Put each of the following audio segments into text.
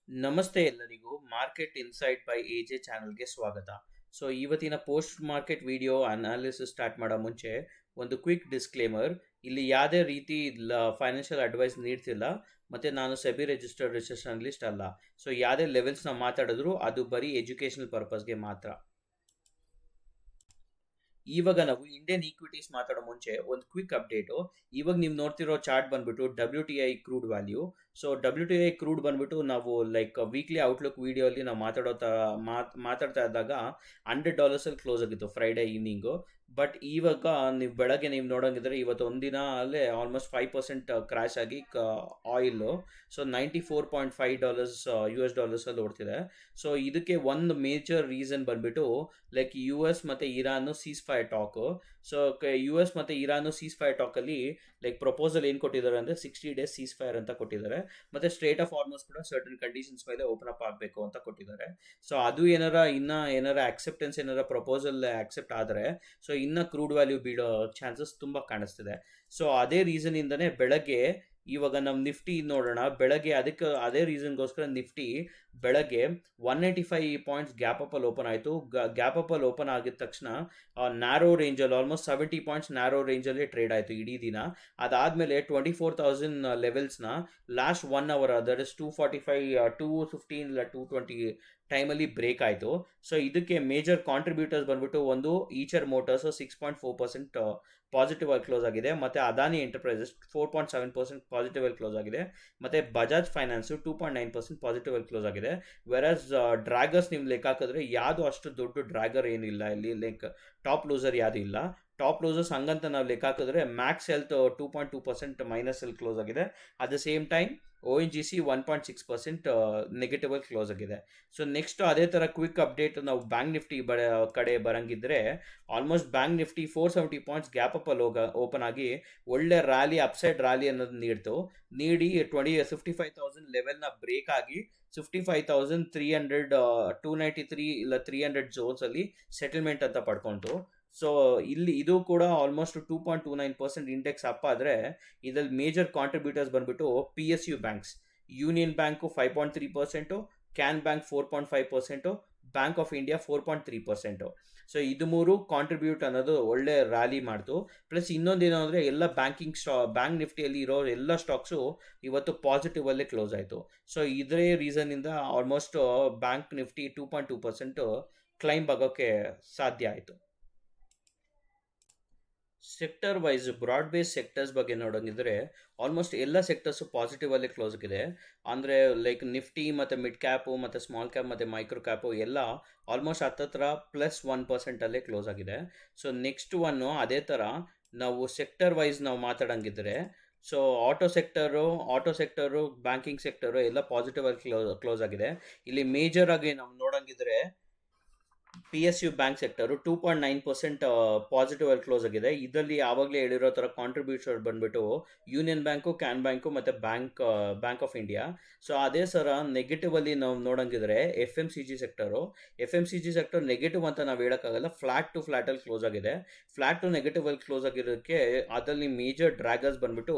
ನಮಸ್ತೆ ಎಲ್ಲರಿಗೂ market insight by AJ ಚಾನಲ್ಗೆ ಸ್ವಾಗತ. ಸೊ ಇವತ್ತಿನ post market video analysis start ಮಾಡೋ ಮುಂಚೆ ಒಂದು ಕ್ವಿಕ್ ಡಿಸ್ಕ್ಲೇಮರ್. ಇಲ್ಲಿ ಯಾವುದೇ ರೀತಿ ಫೈನಾನ್ಷಿಯಲ್ ಅಡ್ವೈಸ್ ನೀಡ್ತಿಲ್ಲ ಮತ್ತು ನಾನು ಸೆಬಿ ರಿಜಿಸ್ಟರ್ಡ್ ರಿಸರ್ಚ್ ಅನಲಿಸ್ಟ್ ಅಲ್ಲ. ಸೊ ಯಾವುದೇ ಲೆವೆಲ್ಸ್ನ ಮಾತಾಡಿದ್ರು ಅದು ಬರೀ ಎಜುಕೇಷನಲ್ ಪರ್ಪಸ್ಗೆ ಮಾತ್ರ. ಇವಾಗ ನಾವು ಇಂಡಿಯನ್ ಈಕ್ವಿಟೀಸ್ ಮಾತಾಡೋ ಮುಂಚೆ ಒಂದು ಕ್ವಿಕ್ ಅಪ್ಡೇಟು. ಇವಾಗ ನೀವು ನೋಡ್ತಿರೋ ಚಾರ್ಟ್ ಬಂದ್ಬಿಟ್ಟು WTI crude value. So WTI crude ಬಂದ್ಬಿಟ್ಟು ನಾವು ಲೈಕ್ ವೀಕ್ಲಿ ಔಟ್ಲುಕ್ ವಿಡಿಯೋ ಅಲ್ಲಿ ನಾವು ಮಾತಾಡ್ತಾ ಇದ್ದಾಗ $100 ಕ್ಲೋಸ್ ಆಗಿತ್ತು ಫ್ರೈಡೇ ಈವ್ನಿಂಗು. ಬಟ್ ಇವಾಗ ನೀವು ಬೆಳಗ್ಗೆ ನೀವು ನೋಡೋಂಗಿದ್ರೆ ಇವತ್ತು ಒಂದಿನ ಅಲ್ಲೇ ಆಲ್ಮೋಸ್ಟ್ 5% ಕ್ರ್ಯಾಶ್ ಆಗಿ ಆಯಿಲು ಸೊ $94.5 US ಡಾಲರ್ಸಲ್ಲಿ ಓಡ್ತಿದೆ. ಸೊ ಇದಕ್ಕೆ ಒಂದು ಮೇಜರ್ ರೀಸನ್ ಬಂದ್ಬಿಟ್ಟು ಲೈಕ್ US ಮತ್ತು Iran ceasefire talk. So US ಮತ್ತು ಇರಾನು ಸೀಸ್ ಫೈರ್ ಟಾಕಲ್ಲಿ ಲೈಕ್ ಪ್ರಪೋಸಲ್ ಏನು ಕೊಟ್ಟಿದ್ದಾರೆ ಅಂದರೆ 60 days ಸೀಸ್ ಫೈರ್ ಅಂತ ಕೊಟ್ಟಿದ್ದಾರೆ. ಮತ್ತು ಸ್ಟ್ರೇಟ್ ಆಫ್ ಹಾರ್ಮೋಸ್ ಕೂಡ ಸರ್ಟನ್ ಕಂಡೀಷನ್ಸ್ ಮೇಲೆ ಓಪನ್ ಅಪ್ ಆಗಬೇಕು ಅಂತ ಕೊಟ್ಟಿದ್ದಾರೆ. ಸೊ ಅದು ಏನಾರ ಅಕ್ಸೆಪ್ಟೆನ್ಸ್ ಏನಾರ ಪ್ರಪೋಸಲ್ ಆಕ್ಸೆಪ್ಟ್ ಆದರೆ ಸೊ ಇನ್ನು ಕ್ರೂಡ್ ವ್ಯಾಲ್ಯೂ ಬೀಳೋ ಚಾನ್ಸಸ್ ತುಂಬ ಕಾಣಿಸ್ತಿದೆ. ಸೊ ಅದೇ ರೀಸನಿಂದನೇ ಬೆಳಗ್ಗೆ ಇವಾಗ ನಮ್ಮ ನಿಫ್ಟಿ ನೋಡೋಣ. ಬೆಳಗ್ಗೆ ಅದೇ ರೀಸನ್ಗೋಸ್ಕರ ನಿಫ್ಟಿ ಬೆಳಗ್ಗೆ 185 ಪಾಯಿಂಟ್ಸ್ ಗ್ಯಾಪ್ ಅಪ್ಪಲ್ಲಿ ಓಪನ್ ಆಯಿತು. ಗ್ಯಾಪ್ ಅಪ್ಪಲ್ಲಿ ಓಪನ್ ಆಗಿದ ತಕ್ಷಣ ನ್ಯಾರೋ ರೇಂಜಲ್ಲಿ ಆಲ್ಮೋಸ್ಟ್ 70 ಪಾಯಿಂಟ್ಸ್ ನ್ಯಾರೋ ರೇಂಜಲ್ಲೇ ಟ್ರೇಡ್ ಆಯಿತು ಇಡೀ ದಿನ. ಅದಾದಮೇಲೆ 24,000 ಲೆವೆಲ್ಸ್ನ ಲಾಸ್ಟ್ 1 hour ದಟ್ ಇಸ್ 245 215 ಇಲ್ಲ 220 ಟೈಮಲ್ಲಿ ಬ್ರೇಕ್ ಆಯಿತು. ಸೊ ಇದಕ್ಕೆ ಮೇಜರ್ ಕಾಂಟ್ರಿಬ್ಯೂಟರ್ಸ್ ಬಂದ್ಬಿಟ್ಟು ಒಂದು ಈಚರ್ ಮೋಟರ್ಸ್ 6.4% ಪಾಸಿಟಿವ್ ಆಗಿ ಕ್ಲೋಸ್ ಆಗಿದೆ. ಮತ್ತು ಅದಾನಿ ಎಂಟರ್ಪ್ರೈಸಸ್ 4.7% ಪಾಸಿಟಿವ್ ಆಗಿ ಕ್ಲೋಸ್ ಆಗಿದೆ. ಮತ್ತು ಬಜಾಜ್ ಫೈನಾನ್ಸು 2.9% ಪಾಸಿಟಿವ್ ಆಗಿ ಕ್ಲೋಸ್ ಆಗಿದೆ. ವೆರಸ್ ಡ್ರ್ಯಾಗರ್ಸ್ ನೀವು ಲೆಕ್ಕ ಹಾಕಿದ್ರೆ ಯಾವುದು ಅಷ್ಟು ದೊಡ್ಡ ಡ್ರ್ಯಾಗರ್ ಏನಿಲ್ಲ ಇಲ್ಲಿ. ಲೈಕ್ ಟಾಪ್ ಲೂಸರ್ ಯಾವುದು ಇಲ್ಲ. ಟಾಪ್ ಲೂಸರ್ಸ್ ಹಂಗಂತ ನಾವು ಲೆಕ್ಕ ಹಾಕಿದ್ರೆ ಮ್ಯಾಕ್ಸ್ ಹೆಲ್ತ್ 2.2% ಮೈನಸಲ್ಲಿ ಕ್ಲೋಸ್ ಆಗಿದೆ. At the same time ONGC 1.6% negative ಆಗಿ ಕ್ಲೋಸ್ ಆಗಿದೆ. ಸೊ ನೆಕ್ಸ್ಟ್ ಅದೇ ಥರ ಕ್ವಿಕ್ ಅಪ್ಡೇಟ್ ನಾವು ಬ್ಯಾಂಕ್ ನಿಫ್ಟಿ ಕಡೆ ಬರಂಗಿದ್ರೆ almost bank Nifty 470 points gap ಅಪ್ಪಲ್ಲಿ ಓಪನ್ ಆಗಿ ಒಳ್ಳೆ ರ್ಯಾಲಿ ಅಪ್ಸೈಡ್ ರ್ಯಾಲಿ ಅನ್ನೋದು ನೀಡಿ 55,000 ಲೆವೆಲ್ನ ಬ್ರೇಕ್ ಆಗಿ 55,300 293 ಇಲ್ಲ 300 ಝೋನ್ಸಲ್ಲಿ ಸೆಟಲ್ಮೆಂಟ್ ಅಂತ ಪಡ್ಕೊಂತು. ಸೊ ಇದು ಕೂಡ ಆಲ್ಮೋಸ್ಟ್ 2.29% ಇಂಡೆಕ್ಸ್ ಅಪ್ ಆದರೆ ಇದರಲ್ಲಿ ಮೇಜರ್ ಕಾಂಟ್ರಿಬ್ಯೂಟರ್ಸ್ ಬಂದ್ಬಿಟ್ಟು PSU banks. Union bank 5.3%, can bank 4.5%, bank of India 4.3%. So ಇದು ಮೂರು ಕಾಂಟ್ರಿಬ್ಯೂಟ್ ಅನ್ನೋದು ಒಳ್ಳೆ ರ್ಯಾಲಿ ಮಾಡ್ತು. ಪ್ಲಸ್ ಇನ್ನೊಂದೇನು ಅಂದರೆ ಎಲ್ಲ ಬ್ಯಾಂಕ್ ನಿಫ್ಟಿಯಲ್ಲಿ ಇರೋ ಎಲ್ಲ ಸ್ಟಾಕ್ಸು ಇವತ್ತು ಪಾಸಿಟಿವ್ ಅಲ್ಲೇ ಕ್ಲೋಸ್ ಆಯಿತು. ಸೊ ಇದೇ ರೀಸನ್ನಿಂದ ಆಲ್ಮೋಸ್ಟ್ ಬ್ಯಾಂಕ್ ನಿಫ್ಟಿ 2.2% ಕ್ಲೈಂಬ್ ಆಗೋಕ್ಕೆ ಸಾಧ್ಯ ಆಯಿತು. Sector wise broad base sectors ಬಗ್ಗೆ ನೋಡೋಂಗಿದ್ರೆ ಆಲ್ಮೋಸ್ಟ್ ಎಲ್ಲ ಸೆಕ್ಟರ್ಸು ಪಾಸಿಟಿವ್ ಅಲ್ಲೇ ಕ್ಲೋಸ್ ಆಗಿದೆ. ಅಂದರೆ ಲೈಕ್ ನಿಫ್ಟಿ ಮತ್ತು ಮಿಡ್ ಕ್ಯಾಪು ಮತ್ತು ಸ್ಮಾಲ್ ಕ್ಯಾಪ್ ಮತ್ತು ಮೈಕ್ರೋ ಕ್ಯಾಪು ಎಲ್ಲ ಆಲ್ಮೋಸ್ಟ್ ಹತ್ತತ್ರ +1% ಅಲ್ಲೇ ಕ್ಲೋಸ್ ಆಗಿದೆ. ಸೊ ನೆಕ್ಸ್ಟ್ ಅದೇ ಥರ ನಾವು ಸೆಕ್ಟರ್ ವೈಸ್ ನಾವು ಮಾತಾಡೋಂಗಿದ್ರೆ so auto sector banking sector ಎಲ್ಲ ಪಾಸಿಟಿವ್ ಆಗಿ ಕ್ಲೋಸ್ ಆಗಿದೆ. ಇಲ್ಲಿ ಮೇಜರ್ ಆಗಿ ನಾವು ನೋಡೋಂಗಿದ್ರೆ PSU ಬ್ಯಾಂಕ್ ಸೆಕ್ಟರು 2.9% ಪಾಸಿಟಿವ್ ಆಗಿ ಕ್ಲೋಸ್ ಆಗಿದೆ. ಇದರಲ್ಲಿ ಆವಾಗಲೇ ಹೇಳಿರೋ ಥರ ಕಾಂಟ್ರಿಬ್ಯೂಟರ್ ಬಂದ್ಬಿಟ್ಟು ಯೂನಿಯನ್ ಬ್ಯಾಂಕು, ಕ್ಯಾನ್ ಬ್ಯಾಂಕು ಮತ್ತು ಬ್ಯಾಂಕ್ ಆಫ್ ಇಂಡಿಯಾ. ಸೊ ಅದೇ ಸರ ನೆಗೆಟಿವ್ ಅಲ್ಲಿ ನಾವು ನೋಡೋಂಗಿದ್ರೆ FMCG ಸೆಕ್ಟರ್ ನೆಗೆಟಿವ್ ಅಂತ ನಾವು ಹೇಳೋಕ್ಕಾಗಲ್ಲ. ಫ್ಲಾಟ್ ಟು ಫ್ಲಾಟಲ್ಲಿ ಕ್ಲೋಸ್ ಆಗಿದೆ. ಫ್ಲಾಟ್ ಟು ನೆಗೆಟಿವ್ ಅಲ್ಲಿ ಕ್ಲೋಸ್ ಆಗಿರೋದಕ್ಕೆ ಅದರಲ್ಲಿ ಮೇಜರ್ ಡ್ರ್ಯಾಗರ್ಸ್ ಬಂದ್ಬಿಟ್ಟು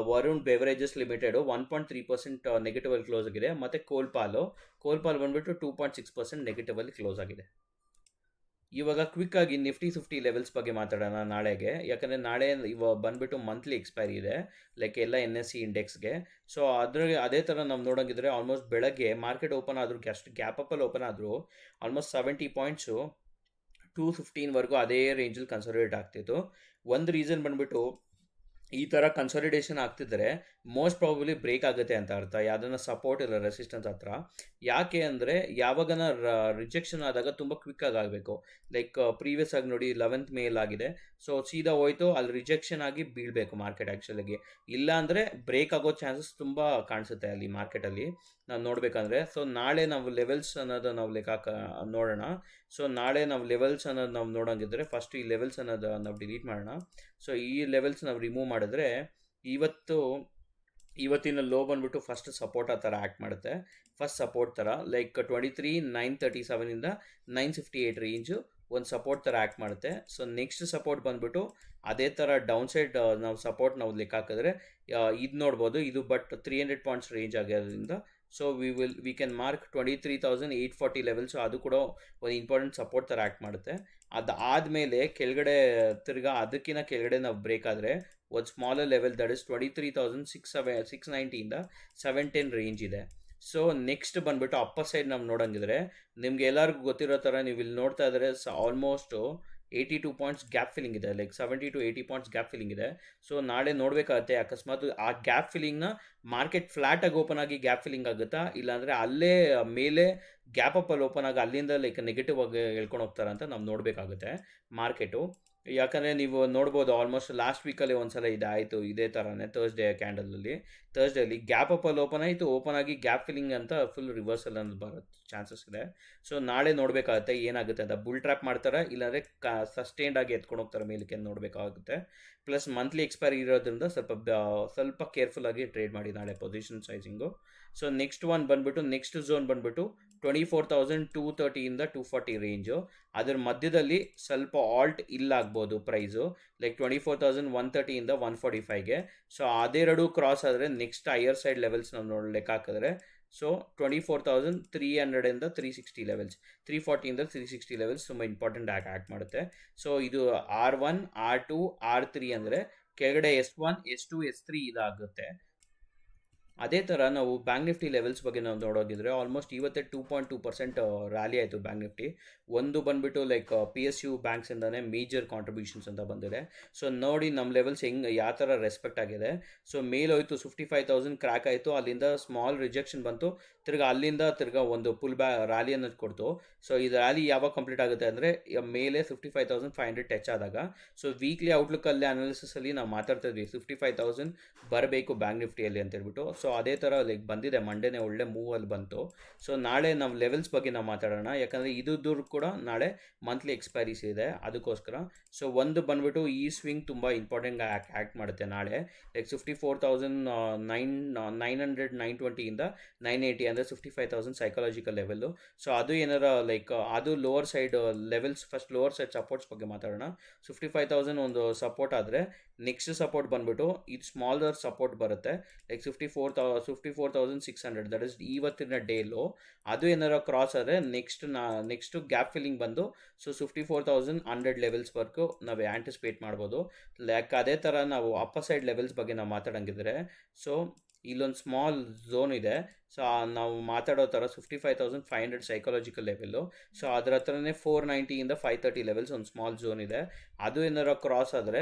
ವರುಣ್ ಬೆವರೇಜಸ್ ಲಿಮಿಟೆಡು 1.3% ನೆಗೆಟಿವ್ ಅಲ್ಲಿ ಕ್ಲೋಸ್ ಆಗಿದೆ. ಮತ್ತು ಕೋಲ್ಪಾಲ್ ಬಂದ್ಬಿಟ್ಟು 2.6% ನೆಗೆಟಿವ್ ಅಲ್ಲಿ ಕ್ಲೋಸ್ ಆಗಿದೆ. ಇವಾಗ ಕ್ವಿಕ್ ಆಗಿ ನಿಫ್ಟಿ 50 ಲೆವೆಲ್ಸ್ ಬಗ್ಗೆ ಮಾತಾಡೋಣ ನಾಳೆಗೆ. ಯಾಕಂದರೆ ನಾಳೆ ಬಂದ್ಬಿಟ್ಟು ಮಂತ್ಲಿ ಎಕ್ಸ್ಪೈರಿ ಇದೆ ಲೈಕ್ ಎಲ್ಲ NSE ಇಂಡೆಕ್ಸ್ಗೆ. ಸೊ ಅದೇ ಥರ ನಾವು ನೋಡೋಂಗಿದ್ರೆ ಆಲ್ಮೋಸ್ಟ್ ಬೆಳಗ್ಗೆ ಮಾರ್ಕೆಟ್ ಓಪನ್ ಆದರೂ ಅಷ್ಟು ಗ್ಯಾಪ್ ಅಪ್ಪಲ್ಲಿ ಓಪನ್ ಆದರೂ ಆಲ್ಮೋಸ್ಟ್ 70 ಪಾಯಿಂಟ್ಸು 215ವರೆಗೂ ಅದೇ ರೇಂಜಲ್ಲಿ ಕನ್ಸಲ್ಟೇಟ್ ಆಗ್ತಿತ್ತು. ಒಂದು ರೀಸನ್ ಬಂದ್ಬಿಟ್ಟು ಈ ಥರ ಕನ್ಸಾಲಿಡೇಷನ್ ಆಗ್ತಿದ್ರೆ ಮೋಸ್ಟ್ ಪ್ರಾಬಬ್ಲಿ ಬ್ರೇಕ್ ಆಗುತ್ತೆ ಅಂತ ಅರ್ಥ, ಯಾವುದನ್ನ ಸಪೋರ್ಟ್ ಇಲ್ಲ ರೆಸಿಸ್ಟೆನ್ಸ್ ಹತ್ರ. ಯಾಕೆ ಅಂದರೆ ಯಾವಾಗನ ರಿಜೆಕ್ಷನ್ ಆದಾಗ ತುಂಬ ಕ್ವಿಕ್ಕಾಗಿ ಆಗಬೇಕು. ಲೈಕ್ ಪ್ರೀವಿಯಸ್ ಆಗಿ ನೋಡಿ 11th May ಆಗಿದೆ. ಸೊ ಸೀದಾ ಹೋಯ್ತು ಅಲ್ಲಿ ರಿಜೆಕ್ಷನ್ ಆಗಿ ಬೀಳಬೇಕು ಮಾರ್ಕೆಟ್ ಆ್ಯಕ್ಚುಲಾಗಿ. ಇಲ್ಲ ಅಂದರೆ ಬ್ರೇಕ್ ಆಗೋ ಚಾನ್ಸಸ್ ತುಂಬ ಕಾಣಿಸುತ್ತೆ ಅಲ್ಲಿ ಮಾರ್ಕೆಟಲ್ಲಿ ನಾವು ನೋಡಬೇಕಂದ್ರೆ. ಸೊ ನಾಳೆ ನಾವು ಲೆವೆಲ್ಸ್ ಅನ್ನೋದು ನಾವು ನೋಡೋಣ. ಸೊ ನಾಳೆ ನಾವು ಲೆವೆಲ್ಸ್ ಅನ್ನೋದು ನಾವು ನೋಡೋಂಗಿದ್ರೆ ಫಸ್ಟ್ ಈ ಲೆವೆಲ್ಸ್ ಅನ್ನೋದು ನಾವು ಡಿಲೀಟ್ ಮಾಡೋಣ. ಸೊ ಈ ಲೆವೆಲ್ಸ್ ನಾವು ರಿಮೂವ್ ಮಾಡಿದ್ರೆ ಇವತ್ತಿನ ಲೋ ಬಂದ್ಬಿಟ್ಟು ಫಸ್ಟ್ ಸಪೋರ್ಟ್ ಆ ಥರ ಆ್ಯಕ್ಟ್ ಮಾಡುತ್ತೆ. ಫಸ್ಟ್ ಸಪೋರ್ಟ್ ಥರ ಲೈಕ್ 23,937ಇಂದ 958 ರೇಂಜು ಒಂದು ಸಪೋರ್ಟ್ ಥರ ಆ್ಯಕ್ಟ್ ಮಾಡುತ್ತೆ. ಸೊ ನೆಕ್ಸ್ಟ್ ಸಪೋರ್ಟ್ ಬಂದ್ಬಿಟ್ಟು ಅದೇ ಥರ ಡೌನ್ ಸೈಡ್ ನಾವು ಲೆಕ್ಕ ಹಾಕಿದ್ರೆ ಇದು ನೋಡ್ಬೋದು. ಇದು ಬಟ್ 300 ಪಾಯಿಂಟ್ಸ್ ರೇಂಜ್ ಆಗೋದ್ರಿಂದ so we can mark 23,840 level. So ಅದು ಕೂಡ ಒಂದು ಇಂಪಾರ್ಟೆಂಟ್ ಸಪೋರ್ಟ್ ಥರ ಆ್ಯಕ್ಟ್ ಮಾಡುತ್ತೆ. ಅದಾದಮೇಲೆ ಕೆಳಗಡೆ ತಿರ್ಗಾ ಅದಕ್ಕಿಂತ ಕೆಳಗಡೆ ನಾವು ಬ್ರೇಕ್ ಆದರೆ ಒಂದು ಸ್ಮಾಲರ್ ಲೆವೆಲ್ ದಟ್ ಇಸ್ 23,690ಇಂದ 710 ರೇಂಜ್ ಇದೆ. ಸೊ ನೆಕ್ಸ್ಟ್ ಬಂದ್ಬಿಟ್ಟು ಅಪ್ಪರ್ ಸೈಡ್ ನಾವು ನೋಡಂಗಿದ್ರೆ ನಿಮ್ಗೆ ಎಲ್ಲರಿಗೂ ಗೊತ್ತಿರೋ ಥರ ನೀವು ಇಲ್ಲಿ ನೋಡ್ತಾ ಇದ್ದಾರೆ ಆಲ್ಮೋಸ್ಟ್ 82 ಪಾಯಿಂಟ್ಸ್ ಗ್ಯಾಪ್ ಫಿಲ್ಲಿಂಗ್ ಇದೆ, like 70 to 80 points gap filling ಇದೆ. ಸೊ ನಾಳೆ ನೋಡಬೇಕಾಗತ್ತೆ ಅಕಸ್ಮಾತ್ ಆ ಗ್ಯಾಪ್ ಫಿಲ್ಲಿಂಗ್ನ ಮಾರ್ಕೆಟ್ ಫ್ಲಾಟಾಗಿ ಓಪನ್ ಆಗಿ ಗ್ಯಾಪ್ ಫಿಲ್ಲಿಂಗ್ ಆಗುತ್ತಾ, ಇಲ್ಲಾಂದರೆ ಅಲ್ಲೇ ಮೇಲೆ ಗ್ಯಾಪ್ ಅಪ್ಪಲ್ಲಿ ಓಪನ್ ಆಗಿ ಅಲ್ಲಿಂದ ಲೈಕ್ ನೆಗೆಟಿವ್ ಆಗಿ ಹೇಳ್ಕೊಂಡು ಹೋಗ್ತಾರೆ ಅಂತ ನಾವು ನೋಡಬೇಕಾಗುತ್ತೆ ಮಾರ್ಕೆಟು. ಯಾಕಂದರೆ ನೀವು ನೋಡ್ಬೋದು ಆಲ್ಮೋಸ್ಟ್ ಲಾಸ್ಟ್ ವೀಕಲ್ಲಿ ಒಂದ್ಸಲ ಇದಾಯಿತು ಇದೇ ಥರನೇ ಥರ್ಸ್ಡೇಲಿ ಗ್ಯಾಪ್ ಅಪ್ಪಲ್ಲಿ ಓಪನ್ ಆಯಿತು, ಓಪನ್ ಆಗಿ ಗ್ಯಾಪ್ ಫಿಲ್ಲಿಂಗ್ ಅಂತ ಫುಲ್ ರಿವರ್ಸಲ್ ಅಂತ ಬರುತ್ತೆ ಚಾನ್ಸಸ್ ಇದೆ. ಸೊ ನಾಳೆ ನೋಡಬೇಕಾಗುತ್ತೆ ಏನಾಗುತ್ತೆ ಅಂತ, ಬುಲ್ ಟ್ರ್ಯಾಪ್ ಮಾಡ್ತಾರೆ ಇಲ್ಲಾಂದರೆ ಸಸ್ಟೈನ್ಡ್ ಆಗಿ ಎತ್ಕೊಂಡು ಹೋಗ್ತಾರೆ ಮೇಲಕ್ಕೆ ನೋಡಬೇಕಾಗುತ್ತೆ. ಪ್ಲಸ್ ಮಂತ್ಲಿ ಎಕ್ಸ್ಪೈರಿ ಇರೋದ್ರಿಂದ ಸ್ವಲ್ಪ ಕೇರ್ಫುಲ್ಲಾಗಿ ಟ್ರೇಡ್ ಮಾಡಿ ನಾಳೆ ಪೊಸಿಷನ್ ಸೈಜಿಂಗು. ಸೊ ನೆಕ್ಸ್ಟ್ ಝೋನ್ ಬಂದ್ಬಿಟ್ಟು 24,230ಇಂದ 240 ರೇಂಜು. ಅದರ ಮಧ್ಯದಲ್ಲಿ ಸ್ವಲ್ಪ ಆಲ್ಟ್ ಇಲ್ಲಾಗ್ಬೋದು ಪ್ರೈಸು, ಲೈಕ್ 24,130ಇಂದ 145ಗೆ. ಸೊ ಅದೆರಡು ಕ್ರಾಸ್ ಆದರೆ ನೆಕ್ಸ್ಟ್ ಹೈಯರ್ ಸೈಡ್ ಲೆವೆಲ್ಸ್ ನಾವು ಲೆಕ್ಕ ಹಾಕಿದ್ರೆ ಸೊ 24,300ಇಂದ 360 ಲೆವೆಲ್ಸ್, 340ಇಂದ 360 ಲೆವೆಲ್ಸ್ ತುಂಬ ಇಂಪಾರ್ಟೆಂಟ್ ಆ್ಯಕ್ಟ್ ಮಾಡುತ್ತೆ. ಸೊ ಇದು R1 R2 R3 ಅಂದರೆ ಕೆಳಗಡೆ S1 S2 S3 ಇದಾಗುತ್ತೆ. ಅದೇ ಥರ ನಾವು ಬ್ಯಾಂಕ್ ನಿಫ್ಟಿ ಲೆವೆಲ್ಸ್ ಬಗ್ಗೆ ನಾವು ನೋಡೋಗಿದ್ರೆ ಆಲ್ಮೋಸ್ಟ್ ಇವತ್ತೇ 2.2% ರ್ಯಾಲಿ ಆಯಿತು ಬ್ಯಾಂಕ್ ನಿಫ್ಟಿ. ಒಂದು ಬಂದುಬಿಟ್ಟು ಲೈಕ್ PSU ಬ್ಯಾಂಕ್ಸಿಂದನೇ ಮೇಜರ್ ಕಾಂಟ್ರಿಬ್ಯೂಷನ್ಸ್ ಅಂತ ಬಂದಿದೆ. ಸೊ ನೋಡಿ ನಮ್ಮ ಲೆವೆಲ್ಸ್ ಯಾವ ಥರ ರೆಸ್ಪೆಕ್ಟ್ ಆಗಿದೆ. ಸೊ ಮೇಲೋಯ್ತು 55,000 ಕ್ರ್ಯಾಕ್ ಆಯಿತು, ಅಲ್ಲಿಂದ ಸ್ಮಾಲ್ ರಿಜೆಕ್ಷನ್ ಬಂತು, ಅಲ್ಲಿಂದ ಒಂದು ರ್ಯಾಲಿ ಅನ್ನೋದು ಕೊಡ್ತು. ಸೊ ಇದು ರ್ಯಾಲಿ ಯಾವಾಗ ಕಂಪ್ಲೀಟ್ ಆಗುತ್ತೆ ಅಂದರೆ ಮೇಲೆ 55,500 ಟಚ್ ಆದಾಗ. ಸೊ ವೀಕ್ಲಿ ಔಟ್ಲುಕ್ಕಲ್ಲಿ ಅನಾಲಿಸಿಸಲ್ಲಿ ನಾವು ಮಾತಾಡ್ತಾ ಇದ್ವಿ 55,000 ಬರಬೇಕು ಬ್ಯಾಂಕ್ ನಿಫ್ಟಿಯಲ್ಲಿ ಅಂತ ಹೇಳ್ಬಿಟ್ಟು. ಸೊ ಅದೇ ಥರ ಲೈಕ್ ಬಂದಿದೆ, ಮಂಡೇನೇ ಒಳ್ಳೆ ಮೂವಲ್ಲಿ ಬಂತು. ಸೊ ನಾಳೆ ನಾವು ಲೆವೆಲ್ಸ್ ಬಗ್ಗೆ ನಾವು ಮಾತಾಡೋಣ, ಯಾಕಂದರೆ ಇದ್ದು ಕೂಡ ನಾಳೆ ಮಂತ್ಲಿ ಎಕ್ಸ್ಪೈರೀಸ್ ಇದೆ ಅದಕ್ಕೋಸ್ಕರ. ಸೊ ಒಂದು ಬಂದುಬಿಟ್ಟು ಈ ಸ್ವಿಂಗ್ ತುಂಬ ಇಂಪಾರ್ಟೆಂಟ್ ಆ್ಯಕ್ಟ್ ಮಾಡುತ್ತೆ ನಾಳೆ, ಲೈಕ್ 54,900 920ಇಂದ 980 ಅಂದರೆ 55,000 ಸೈಕಾಲಜಿಕಲ್ ಲೆವೆಲ್ಲು. ಸೊ ಅದು ಏನಾರ ಲೈಕ್ ಅದು lower side levels, first lower side supports ಬಗ್ಗೆ ಮಾತಾಡೋಣ. 55,000 ಒಂದು ಸಪೋರ್ಟ್ ಆದರೆ ನೆಕ್ಸ್ಟ್ ಸಪೋರ್ಟ್ ಬಂದುಬಿಟ್ಟು ಇದು ಸ್ಮಾಲರ್ ಸಪೋರ್ಟ್ ಬರುತ್ತೆ, ಲೈಕ್ 54,600 ದಟ್ ಇಸ್ ಇವತ್ತಿನ ಡೇಲು. ಅದು ಏನಾರ ಕ್ರಾಸ್ ಆದರೆ ನೆಕ್ಸ್ಟ್ ಗ್ಯಾಪ್ ಫಿಲ್ಲಿಂಗ್ ಬಂದು ಸೊ 54,100 ಲೆವೆಲ್ಸ್ವರೆಗೂ ನಾವು ಆ್ಯಂಟಿಸಿಪೇಟ್ ಮಾಡ್ಬೋದು. ಲೈಕ್ ಅದೇ ಥರ ನಾವು ಅಪ್ಪರ್ ಸೈಡ್ ಲೆವೆಲ್ಸ್ ಬಗ್ಗೆ ನಾವು ಮಾತಾಡೋಂಗಿದ್ರೆ ಸೊ ಇಲ್ಲೊಂದು ಸ್ಮಾಲ್ ಝೋನ್ ಇದೆ. ಸೊ ನಾವು ಮಾತಾಡೋ ಥರ 55,500 ಸೈಕಾಲಜಿಕಲ್ ಲೆವೆಲ್ಲು. ಸೊ ಅದರ ಹತ್ರನೇ 490ಇಂದ 530 ಲೆವೆಲ್ಸ್ ಒಂದು ಸ್ಮಾಲ್ ಝೋನ್ ಇದೆ. ಅದು ಏನಾರ ಕ್ರಾಸ್ ಆದರೆ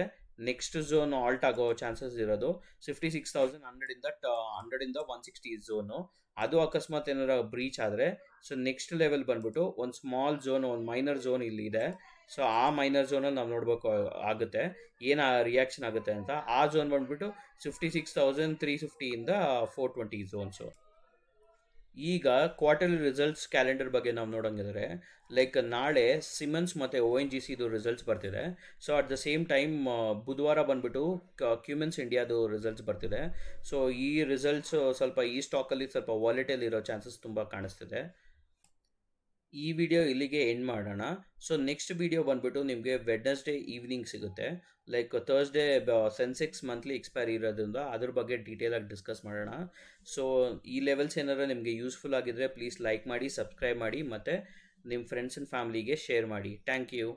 ನೆಕ್ಸ್ಟ್ ಝೋನ್ ಆಲ್ಟ್ ಆಗೋ ಚಾನ್ಸಸ್ ಇರೋದು 56,100ಇಂದ 160 ಝೋನು. ಅದು ಅಕಸ್ಮಾತ್ ಏನಾರ ಬ್ರೀಚ್ ಆದರೆ ಸೊ ನೆಕ್ಸ್ಟ್ ಲೆವೆಲ್ ಬಂದ್ಬಿಟ್ಟು ಒಂದು ಸ್ಮಾಲ್ ಝೋನ್, ಒಂದು ಮೈನರ್ ಝೋನ್ ಇಲ್ಲಿ ಇದೆ. ಸೊ ಆ ಮೈನರ್ ಝೋನಲ್ಲಿ ನಾವು ನೋಡಬೇಕು ಆಗುತ್ತೆ ಏನು ರಿಯಾಕ್ಷನ್ ಆಗುತ್ತೆ ಅಂತ. ಆ ಝೋನ್ ಬಂದ್ಬಿಟ್ಟು 56,350ಇಂದ 420 ಝೋನ್ಸು. ಈಗ ಕ್ವಾರ್ಟರ್ಲಿ ರಿಸಲ್ಟ್ಸ್ ಕ್ಯಾಲೆಂಡರ್ ಬಗ್ಗೆ ನಾವು ನೋಡೋಂಗಿದ್ರೆ ಲೈಕ್ ನಾಳೆ ಸಿಮೆನ್ಸ್ ಮತ್ತು ONGCದು ರಿಸಲ್ಟ್ಸ್ ಬರ್ತಿದೆ. So at the same time ಬುಧವಾರ ಬಂದುಬಿಟ್ಟು ಕ್ಯೂಮೆನ್ಸ್ ಇಂಡಿಯಾದು ರಿಸಲ್ಟ್ಸ್ ಬರ್ತಿದೆ. ಸೊ ಈ ರಿಸಲ್ಟ್ಸ್ ಸ್ವಲ್ಪ ಈ ಸ್ಟಾಕಲ್ಲಿ ಸ್ವಲ್ಪ ವಾಲೆಟೈಲ್ ಇರೋ ಚಾನ್ಸಸ್ ತುಂಬ ಕಾಣಿಸ್ತಿದೆ. ಈ ವಿಡಿಯೋ ಇಲ್ಲಿಗೆ ಎಂಡ್ ಮಾಡೋಣ. ಸೊ ನೆಕ್ಸ್ಟ್ ವಿಡಿಯೋ ಬಂದುಬಿಟ್ಟು ನಿಮಗೆ ವೆಡ್ನೆಸ್ಡೇ ಈವ್ನಿಂಗ್ ಸಿಗುತ್ತೆ. Like Thursday Sensex monthly expiry ಇರೋದ್ರಿಂದ ಅದ್ರ ಬಗ್ಗೆ ಡೀಟೇಲಾಗಿ ಡಿಸ್ಕಸ್ ಮಾಡೋಣ. ಸೊ ಈ ಲೆವೆಲ್ಸ್ ಏನಾರು ನಿಮಗೆ ಯೂಸ್ಫುಲ್ ಆಗಿದ್ದರೆ ಪ್ಲೀಸ್ ಲೈಕ್ ಮಾಡಿ, ಸಬ್ಸ್ಕ್ರೈಬ್ ಮಾಡಿ ಮತ್ತು ನಿಮ್ಮ ಫ್ರೆಂಡ್ಸ್ ಆ್ಯಂಡ್ ಫ್ಯಾಮ್ಲಿಗೆ ಶೇರ್ ಮಾಡಿ. Thank you.